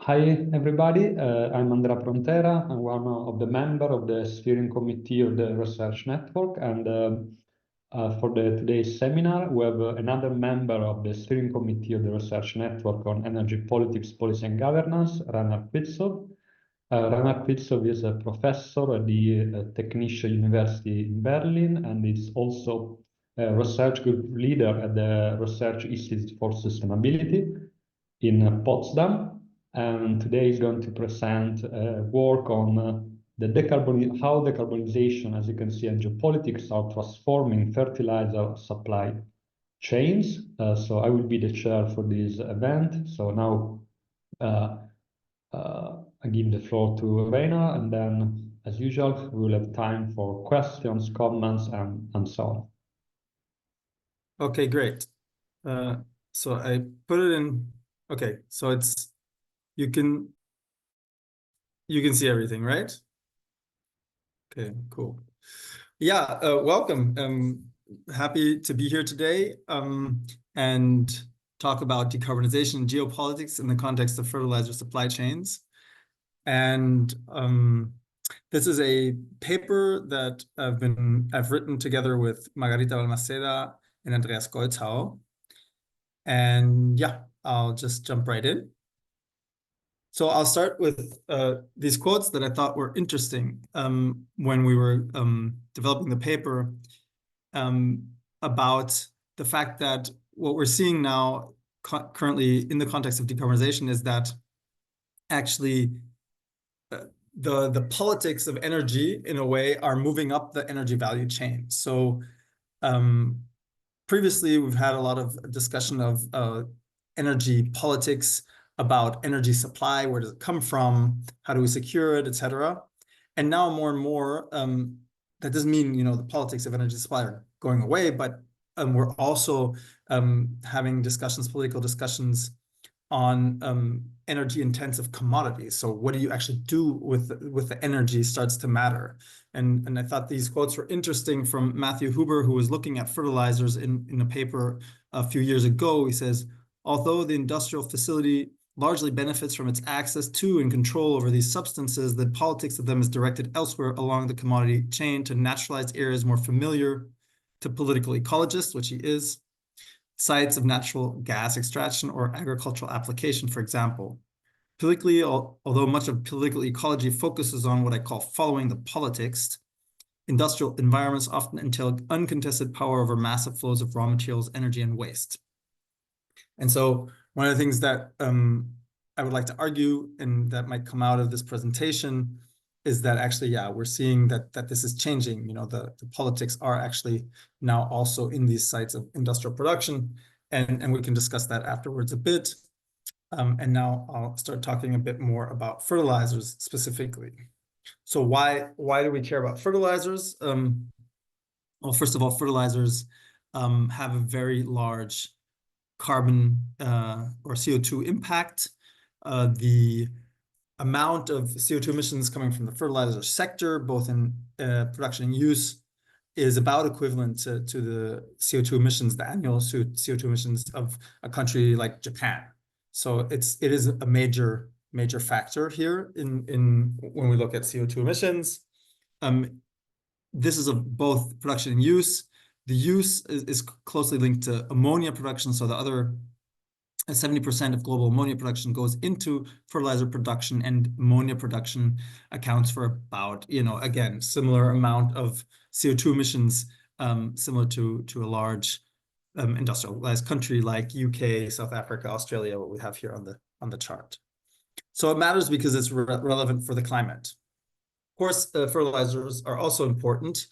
Hi, everybody. I'm Andrea Frontera. I'm one of the members of the steering committee of the research network. And for today's seminar, we have another member of the steering committee of the research network on energy politics, policy and governance, Rainer Quitsov. Rainer Quitsov is a professor at the Technische University in Berlin, and is also a research group leader at the Research Institute for Sustainability in Potsdam. And today he's going to present work on how decarbonization, as you can see, and geopolitics are transforming fertilizer supply chains. So I will be the chair for this event. So now I give the floor to Reina, and then, as usual, we will have time for questions, comments, and so on. Okay, great. So I put it in. Okay, so it's you can see everything, right? Okay, cool. Yeah, welcome. Happy to be here today and talk about decarbonization and geopolitics in the context of fertilizer supply chains. And this is a paper that I've written together with Margarita Balmaceda and Andreas Golzhau. And yeah, I'll just jump right in. So I'll start with these quotes that I thought were interesting when we were developing the paper about the fact that what we're seeing now currently in the context of decarbonization is that actually the politics of energy, in a way, are moving up the energy value chain. So previously, we've had a lot of discussion of energy politics, about energy supply, where does it come from, how do we secure it, etc. And now more and more, that doesn't mean the politics of energy supply are going away, but we're also having political discussions on energy intensive commodities. So what do you actually do with the energy starts to matter. And I thought these quotes were interesting from Matthew Huber, who was looking at fertilizers in a paper a few years ago. He says, although the industrial facility largely benefits from its access to and control over these substances, the politics of them is directed elsewhere along the commodity chain to naturalized areas more familiar to political ecologists, which he is, sites of natural gas extraction or agricultural application, for example. Politically, although much of political ecology focuses on what I call following the politics, industrial environments often entail uncontested power over massive flows of raw materials, energy, and waste. And so one of the things that I would like to argue, and that might come out of this presentation, is that actually, yeah, we're seeing that this is changing. The politics are actually now also in these sites of industrial production, and we can discuss that afterwards a bit. And now I'll start talking a bit more about fertilizers specifically. So why do we care about fertilizers? Well, first of all, fertilizers have a very large carbon or CO2 impact. The amount of CO2 emissions coming from the fertilizer sector, both in production and use, is about equivalent to the CO2 emissions, the annual CO2 emissions of a country like Japan. So it is a major factor here in when we look at CO2 emissions. This is of both production and use. The use is closely linked to ammonia production. So the other 70% of global ammonia production goes into fertilizer production, and ammonia production accounts for about, again, similar amount of CO2 emissions, similar to a large industrialized country like UK, South Africa, Australia, what we have here on the chart. So it matters because it's relevant for the climate. Of course, fertilizers are also important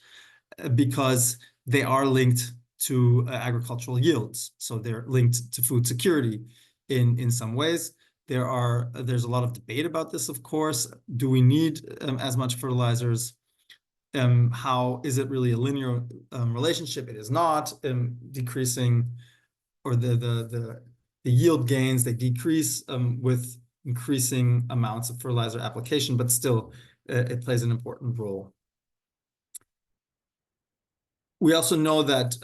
because they are linked to agricultural yields. So they're linked to food security in some ways. There's a lot of debate about this, of course. Do we need as much fertilizers? How is it really a linear relationship? It is not. Decreasing, or the yield gains, they decrease with increasing amounts of fertilizer application, but still it plays an important role. We also know that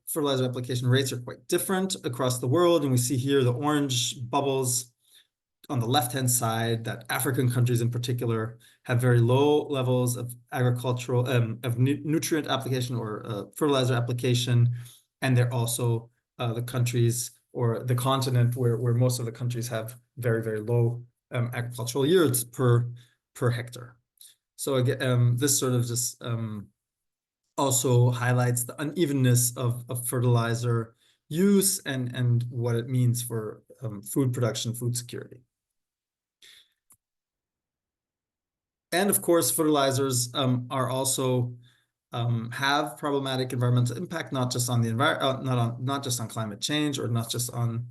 fertilizer application rates are quite different across the world. And we see here the orange bubbles on the left-hand side that African countries in particular have very low levels of agricultural, nutrient application or fertilizer application. And they're also the countries or the continent where most of the countries have very, very low agricultural yields per hectare. So again, this sort of just also highlights the unevenness of fertilizer use and what it means for food production, food security. And of course, fertilizers are also have problematic environmental impact, not just on the not just on climate change or not just on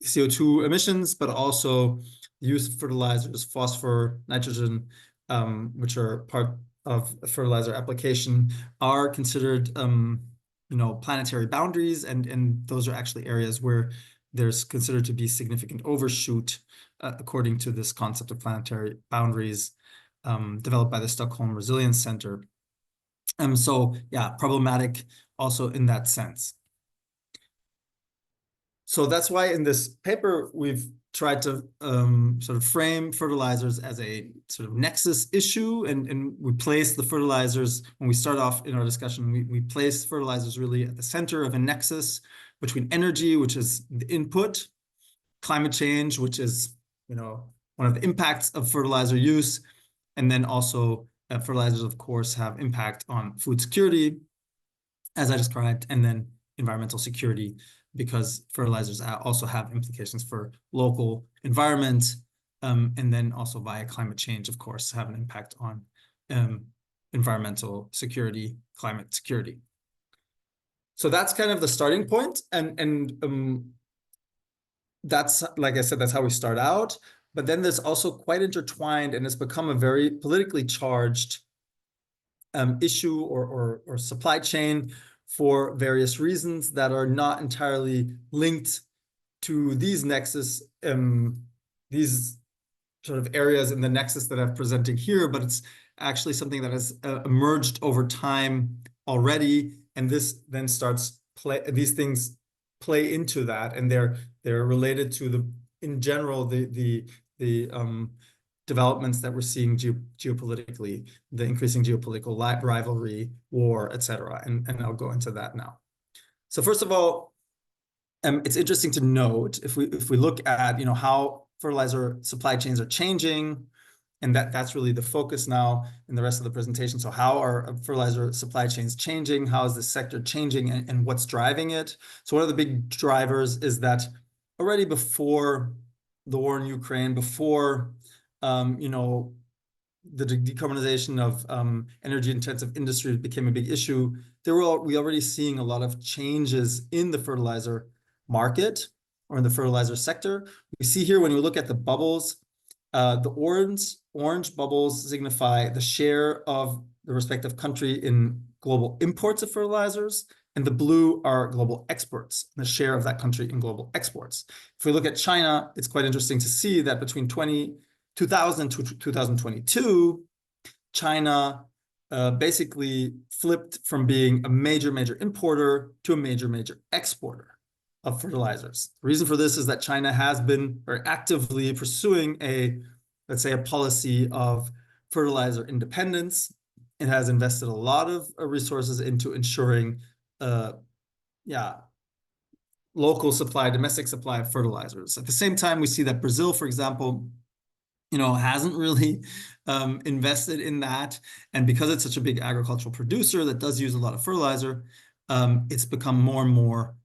CO2 emissions, but also the use of fertilizers, phosphor, nitrogen, which are part of fertilizer application, are considered planetary boundaries, and those are actually areas where there's considered to be significant overshoot according to this concept of planetary boundaries developed by the Stockholm Resilience Center. So yeah, problematic also in that sense. So that's why in this paper, we've tried to sort of frame fertilizers as a sort of nexus issue, and we place the fertilizers, when we start off in our discussion, we place fertilizers really at the center of a nexus between energy, which is the input, climate change, which is one of the impacts of fertilizer use, and then also fertilizers, of course, have impact on food security, as I described, and then environmental security, because fertilizers also have implications for local environment, and then also via climate change, of course, have an impact on environmental security, climate security. So that's kind of the starting point, and that's, like I said, that's how we start out. But then there's also quite intertwined, and it's become a very politically charged issue or supply chain for various reasons that are not entirely linked to these nexus, these sort of areas in the nexus that I'm presenting here, but it's actually something that has emerged over time already, and this then starts these things play into that, and they're related to in general the developments that we're seeing geopolitically, the increasing geopolitical rivalry, war, etc. And I'll go into that now. So first of all, it's interesting to note if we look at how fertilizer supply chains are changing, and that's really the focus now in the rest of the presentation. So how are fertilizer supply chains changing? How is the sector changing, and what's driving it? So one of the big drivers is that already before the war in Ukraine, before the decarbonization of energy-intensive industry became a big issue, we already seeing a lot of changes in the fertilizer market or in the fertilizer sector. We see here, when you look at the bubbles, the orange bubbles signify the share of the respective country in global imports of fertilizers, and the blue are global exports, the share of that country in global exports. If we look at China, it's quite interesting to see that between 2000 to 2022, China basically flipped from being a major importer to a major exporter of fertilizers. The reason for this is that China has been very actively pursuing let's say, a policy of fertilizer independence. It has invested a lot of resources into ensuring local supply, domestic supply of fertilizers. At the same time, we see that Brazil, for example, hasn't really invested in that. And because it's such a big agricultural producer that does use a lot of fertilizer, it's become more and more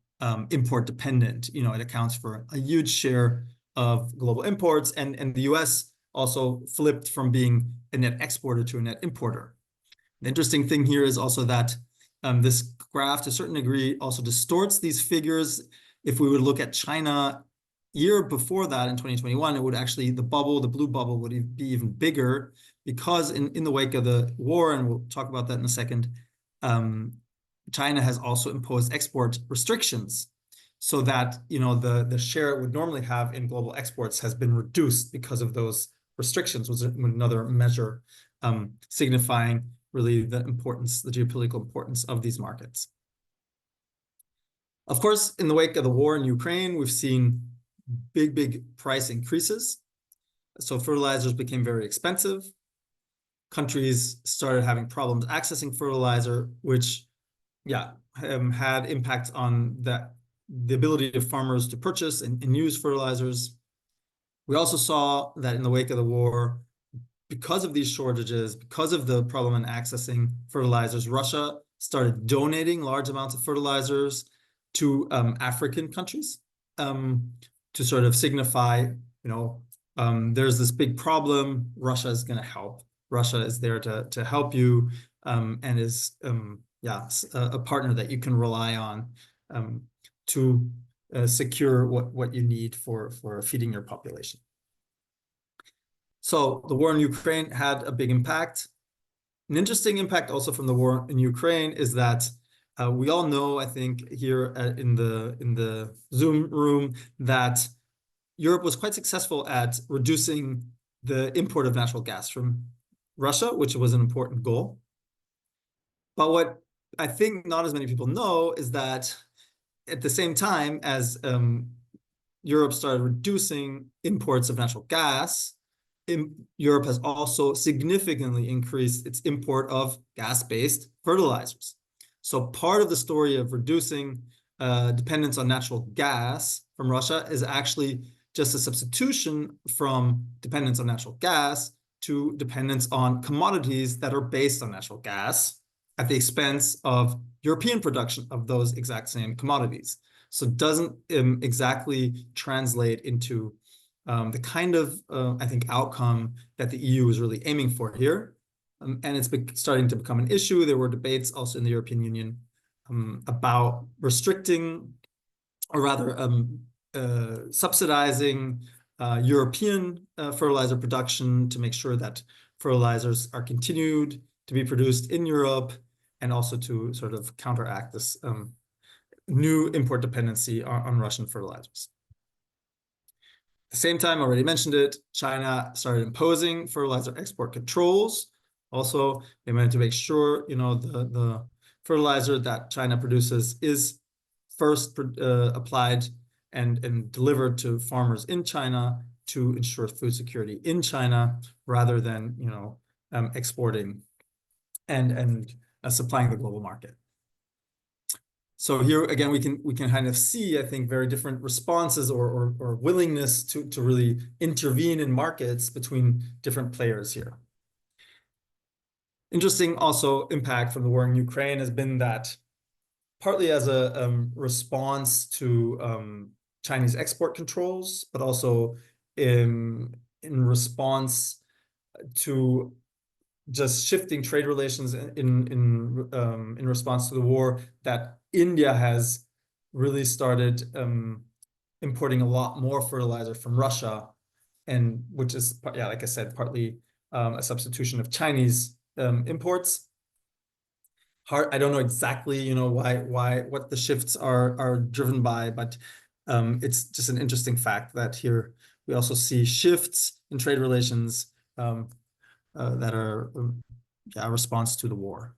import dependent. It accounts for a huge share of global imports, and the US also flipped from being a net exporter to a net importer. The interesting thing here is also that this graph, to a certain degree, also distorts these figures. If we would look at China year before that, in 2021, it would actually, the blue bubble would be even bigger, because in the wake of the war, and we'll talk about that in a second, China has also imposed export restrictions, so that the share it would normally have in global exports has been reduced because of those restrictions, was another measure signifying really the geopolitical importance of these markets. Of course, in the wake of the war in Ukraine, we've seen big price increases. So fertilizers became very expensive. Countries started having problems accessing fertilizer, which, had impacts on the ability of farmers to purchase and use fertilizers. We also saw that in the wake of the war, because of these shortages, because of the problem in accessing fertilizers, Russia started donating large amounts of fertilizers to African countries to sort of signify, there's this big problem, Russia is going to help. Russia is there to help you and is a partner that you can rely on to secure what you need for feeding your population. So the war in Ukraine had a big impact. An interesting impact also from the war in Ukraine is that we all know, I think, here in the Zoom room, that Europe was quite successful at reducing the import of natural gas from Russia, which was an important goal. But what I think not as many people know is that at the same time as Europe started reducing imports of natural gas, Europe has also significantly increased its import of gas-based fertilizers. So part of the story of reducing dependence on natural gas from Russia is actually just a substitution from dependence on natural gas to dependence on commodities that are based on natural gas at the expense of European production of those exact same commodities. So it doesn't exactly translate into the kind of, I think, outcome that the EU is really aiming for here. And it's starting to become an issue. There were debates also in the European Union about restricting, or rather subsidizing European fertilizer production to make sure that fertilizers are continued to be produced in Europe, and also to sort of counteract this new import dependency on Russian fertilizers. At the same time, I already mentioned it, China started imposing fertilizer export controls. Also, they wanted to make sure, the fertilizer that China produces is first applied and delivered to farmers in China to ensure food security in China, rather than, exporting and supplying the global market. So here again, we can kind of see, I think, very different responses or willingness to really intervene in markets between different players here. Interesting also impact from the war in Ukraine has been that, partly as a response to Chinese export controls, but also in response to just shifting trade relations in response to the war, that India has really started importing a lot more fertilizer from Russia, and which is, like I said, partly a substitution of Chinese imports. I don't know exactly, what the shifts are driven by, but it's just an interesting fact that here we also see shifts in trade relations that are a response to the war.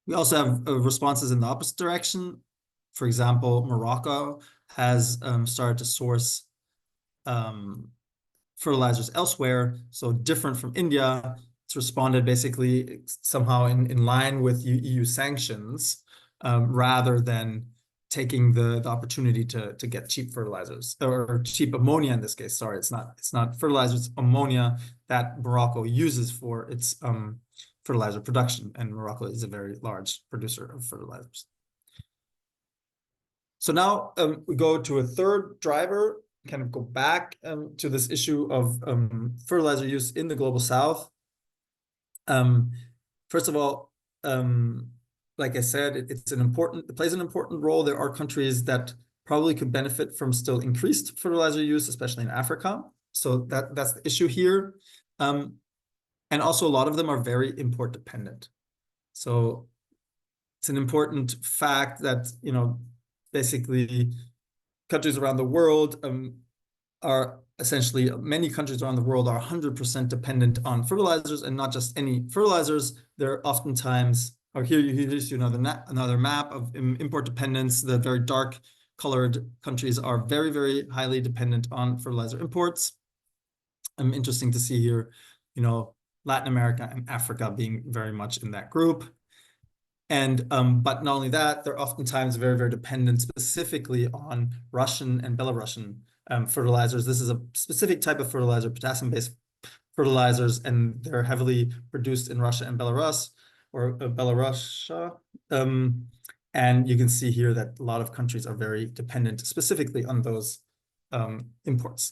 We also have responses in the opposite direction. For example, Morocco has started to source fertilizers elsewhere, so different from India. It's responded basically somehow in line with EU sanctions, rather than taking the opportunity to get cheap fertilizers, or cheap ammonia in this case. Sorry, it's not fertilizers, it's ammonia that Morocco uses for its fertilizer production, and Morocco is a very large producer of fertilizers. So now we go to a third driver, kind of go back to this issue of fertilizer use in the global south. First of all, like I said, it plays an important role. There are countries that probably could benefit from still increased fertilizer use, especially in Africa. So that's the issue here. And also a lot of them are very import dependent. So it's an important fact that, basically countries around the world are essentially, many countries around the world are 100% dependent on fertilizers, and not just any fertilizers. They're oftentimes, or here's another map of import dependence. The very dark colored countries are very, very highly dependent on fertilizer imports. Interesting to see here, Latin America and Africa being very much in that group. And but not only that, they're oftentimes very, very dependent specifically on Russian and Belarusian fertilizers. This is a specific type of fertilizer, potassium-based fertilizers, and they're heavily produced in Russia and Belarus, or Belarusia. And you can see here that a lot of countries are very dependent specifically on those imports.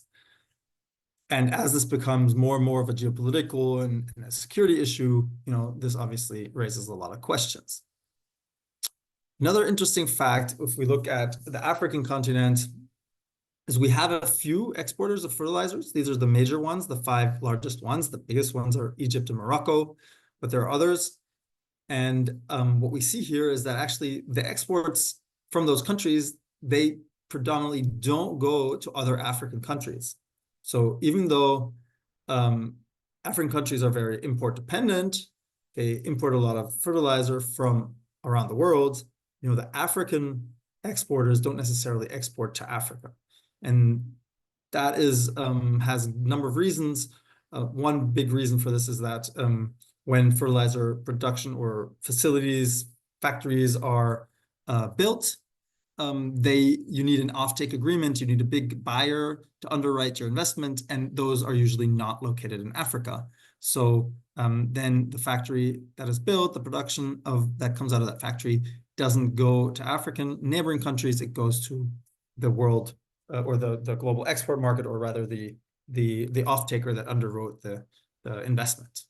And as this becomes more and more of a geopolitical and a security issue, this obviously raises a lot of questions. Another interesting fact, if we look at the African continent, is we have a few exporters of fertilizers. These are the major ones, the 5 largest ones. The biggest ones are Egypt and Morocco, but there are others. And what we see here is that actually the exports from those countries, they predominantly don't go to other African countries. So even though African countries are very import dependent, they import a lot of fertilizer from around the world, the African exporters don't necessarily export to Africa. And that is has a number of reasons. One big reason for this is that when fertilizer production or facilities, factories are built, you need an offtake agreement, you need a big buyer to underwrite your investment, and those are usually not located in Africa. So then the factory that is built, the production that comes out of that factory doesn't go to African neighboring countries, it goes to the world or the global export market, or rather the off-taker that underwrote the investment.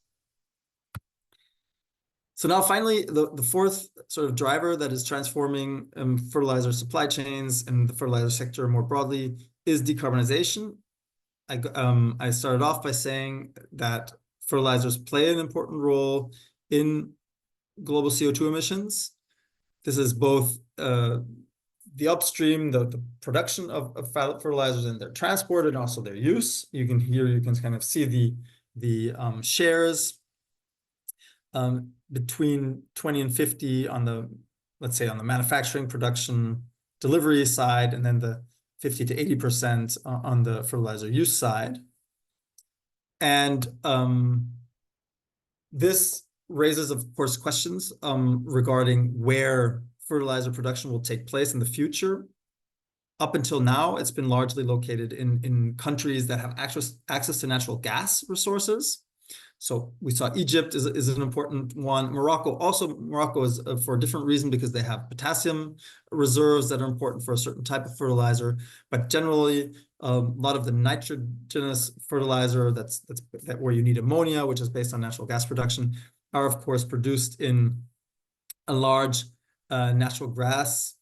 So now finally, the fourth sort of driver that is transforming fertilizer supply chains and the fertilizer sector more broadly is decarbonization. I started off by saying that fertilizers play an important role in global CO2 emissions. This is both the upstream, the production of fertilizers and their transport, and also their use. You can kind of see the shares between 20 and 50 on the, let's say, on the manufacturing, production, delivery side, and then the 50 to 80% on the fertilizer use side. And this raises, of course, questions regarding where fertilizer production will take place in the future. Up until now, it's been largely located in countries that have access to natural gas resources. So we saw Egypt is an important one. Morocco is for a different reason, because they have potassium reserves that are important for a certain type of fertilizer. But generally, a lot of the nitrogenous fertilizer that's where you need ammonia, which is based on natural gas production, are of course produced in a large natural gas,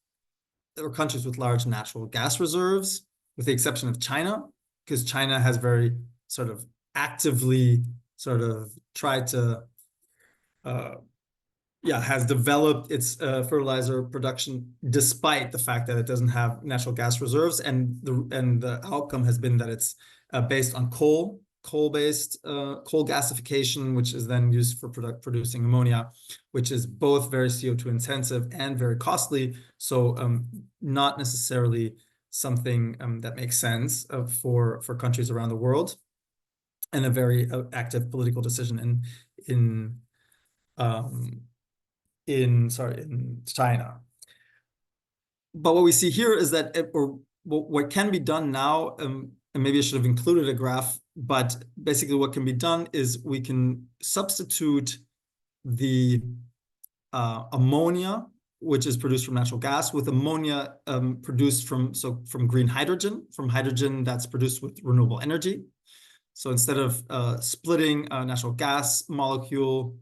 or countries with large natural gas reserves, with the exception of China, because China has very sort of actively tried to, has developed its fertilizer production despite the fact that it doesn't have natural gas reserves, and the outcome has been that it's based on coal-based coal gasification, which is then used for producing ammonia, which is both very CO2 intensive and very costly. So not necessarily something that makes sense for countries around the world, and a very active political decision in China. But what we see here is that, what can be done now, and maybe I should have included a graph, but basically what can be done is we can substitute the ammonia, which is produced from natural gas, with ammonia produced from green hydrogen, from hydrogen that's produced with renewable energy. So instead of splitting a natural gas molecule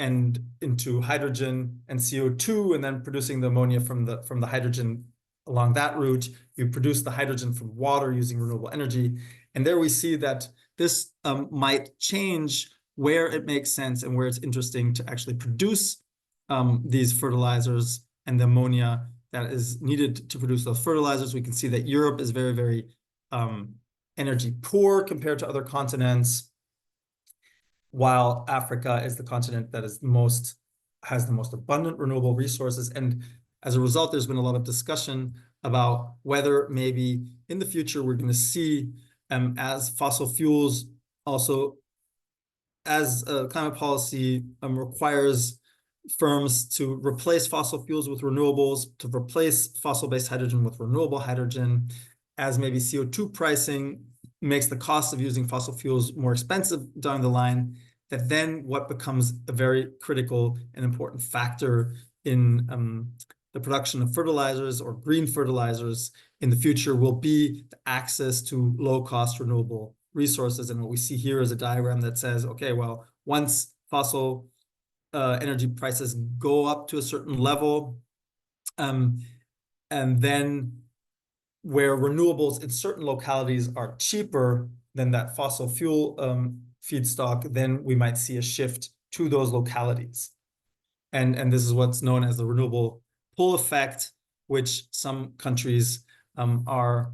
into hydrogen and CO2, and then producing the ammonia from the hydrogen along that route, you produce the hydrogen from water using renewable energy. And there we see that this might change where it makes sense and where it's interesting to actually produce these fertilizers and the ammonia that is needed to produce those fertilizers. We can see that Europe is very, very energy poor compared to other continents, while Africa is the continent that has the most abundant renewable resources. And as a result, there's been a lot of discussion about whether maybe in the future we're going to see, as fossil fuels also, as climate policy requires firms to replace fossil fuels with renewables, to replace fossil-based hydrogen with renewable hydrogen, as maybe CO2 pricing makes the cost of using fossil fuels more expensive down the line, that then what becomes a very critical and important factor in the production of fertilizers or green fertilizers in the future will be the access to low-cost renewable resources. And what we see here is a diagram that says, okay, well, once fossil energy prices go up to a certain level, and then where renewables in certain localities are cheaper than that fossil fuel feedstock, then we might see a shift to those localities. And this is what's known as the renewable pull effect, which some countries are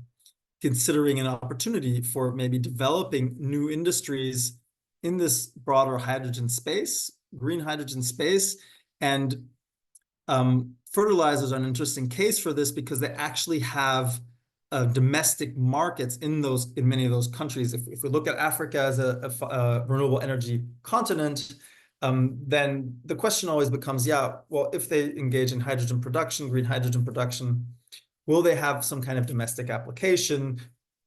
considering an opportunity for maybe developing new industries in this broader hydrogen space, green hydrogen space. And fertilizers are an interesting case for this because they actually have domestic markets in many of those countries. If we look at Africa as a renewable energy continent, then the question always becomes, yeah, well, if they engage in hydrogen production, green hydrogen production, will they have some kind of domestic application,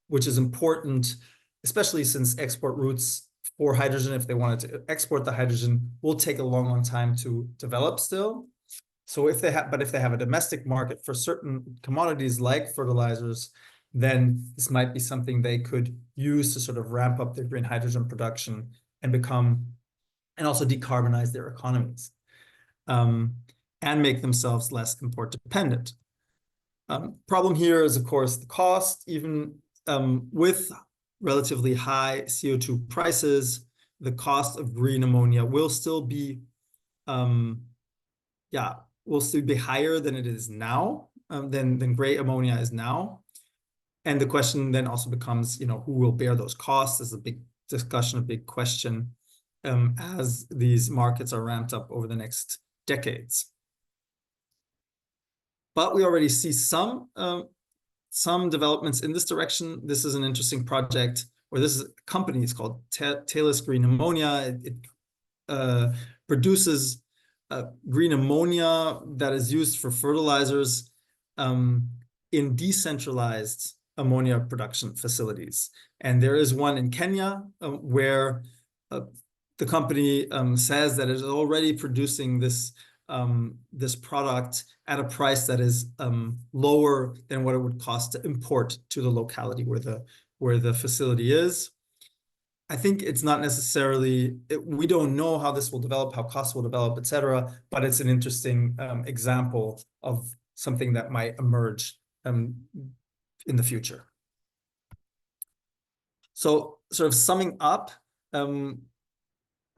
which is important, especially since export routes for hydrogen, if they wanted to export the hydrogen, will take a long, long time to develop still. So if they have a domestic market for certain commodities like fertilizers, then this might be something they could use to sort of ramp up their green hydrogen production and also decarbonize their economies, and make themselves less import dependent. Problem here is, of course, the cost. Even with relatively high CO2 prices, the cost of green ammonia will still be higher than it is now, than gray ammonia is now. And the question then also becomes, who will bear those costs? Is a big discussion, a big question, as these markets are ramped up over the next decades. But we already see some developments in this direction. This is an interesting project, or this is a company. It's called Thales Green Ammonia. It produces green ammonia that is used for fertilizers in decentralized ammonia production facilities. And there is one in Kenya where the company says that it is already producing this product at a price that is lower than what it would cost to import to the locality where the facility is. I think it's not necessarily, we don't know how this will develop, how costs will develop, etc. But it's an interesting example of something that might emerge in the future. So sort of summing up,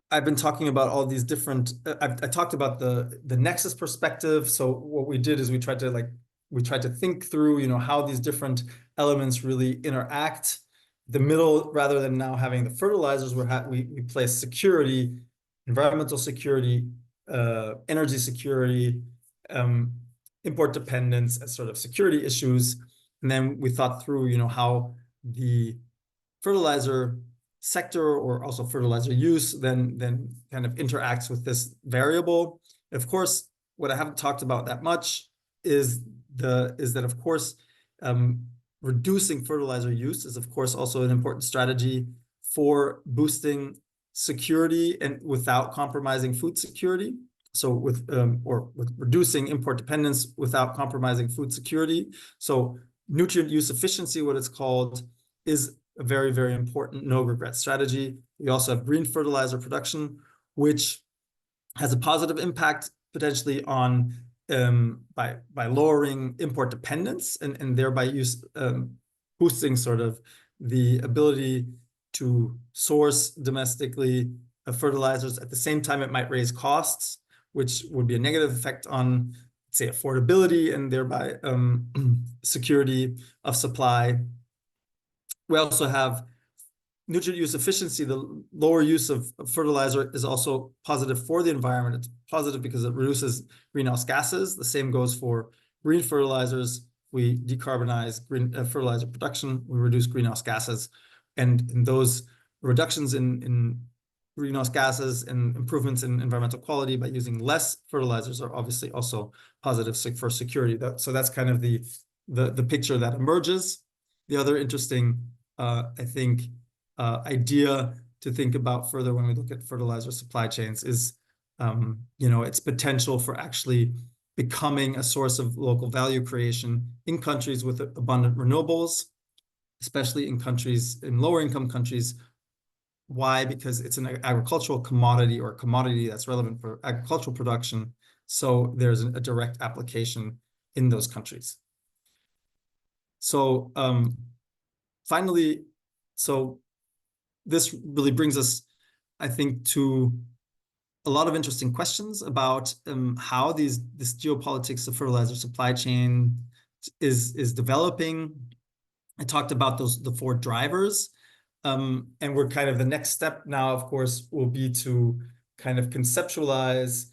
I've been talking about all these different, I talked about the nexus perspective. So what we did is we tried to think through, how these different elements really interact. The middle, rather than now having the fertilizers, we place security, environmental security, energy security, import dependence as sort of security issues. And then we thought through, how the fertilizer sector or also fertilizer use then kind of interacts with this variable. And of course, what I haven't talked about that much is that of course reducing fertilizer use is of course also an important strategy for boosting security and without compromising food security. So with reducing import dependence without compromising food security. So nutrient use efficiency, what it's called, is a very, very important no-regret strategy. We also have green fertilizer production, which has a positive impact potentially on by lowering import dependence and thereby boosting sort of the ability to source domestically fertilizers. At the same time, it might raise costs, which would be a negative effect on, say, affordability and thereby security of supply. We also have nutrient use efficiency. The lower use of fertilizer is also positive for the environment. It's positive because it reduces greenhouse gases. The same goes for green fertilizers. we decarbonize fertilizer production, we reduce greenhouse gases, and those reductions in greenhouse gases and improvements in environmental quality by using less fertilizers are obviously also positive for security. So that's kind of the picture that emerges. The other interesting, I think, idea to think about further when we look at fertilizer supply chains is, its potential for actually becoming a source of local value creation in countries with abundant renewables, especially in lower income countries. Why? Because it's an agricultural commodity, or a commodity that's relevant for agricultural production. So there's a direct application in those countries. So finally, so this really brings us, I think, to a lot of interesting questions about how this geopolitics of fertilizer supply chain is developing. I talked about the 4 drivers. And we're kind of, the next step now, of course, will be to kind of conceptualize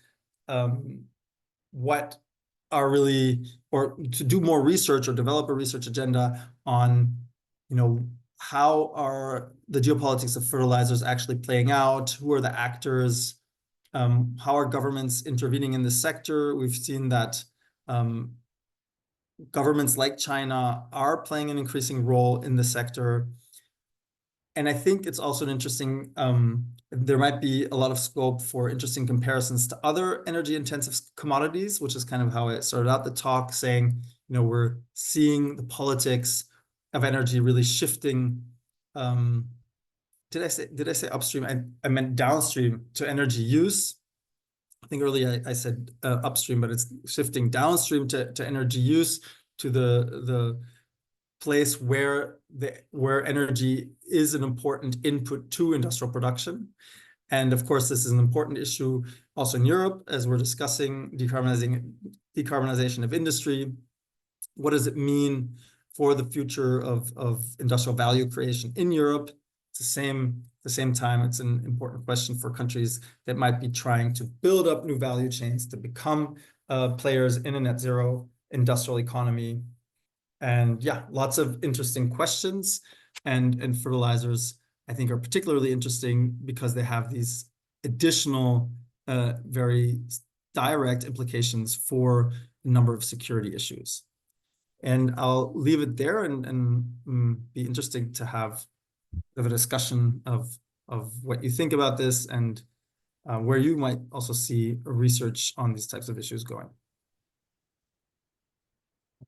what are really, or to do more research or develop a research agenda on, how are the geopolitics of fertilizers actually playing out? Who are the actors? How are governments intervening in this sector? We've seen that governments like China are playing an increasing role in the sector. And I think it's also an interesting, there might be a lot of scope for interesting comparisons to other energy-intensive commodities, which is kind of how I started out the talk, saying, we're seeing the politics of energy really shifting. Did I say upstream? I meant downstream to energy use. I think earlier I said upstream, but it's shifting downstream to energy use, to the place where energy is an important input to industrial production. And of course, this is an important issue also in Europe, as we're discussing decarbonization of industry. What does it mean for the future of industrial value creation in Europe? It's the same time, it's an important question for countries that might be trying to build up new value chains to become players in a net zero industrial economy. And yeah, lots of interesting questions, and fertilizers, I think, are particularly interesting because they have these additional, very direct implications for a number of security issues. And I'll leave it there, and be interesting to have a discussion of what you think about this, and where you might also see research on these types of issues going.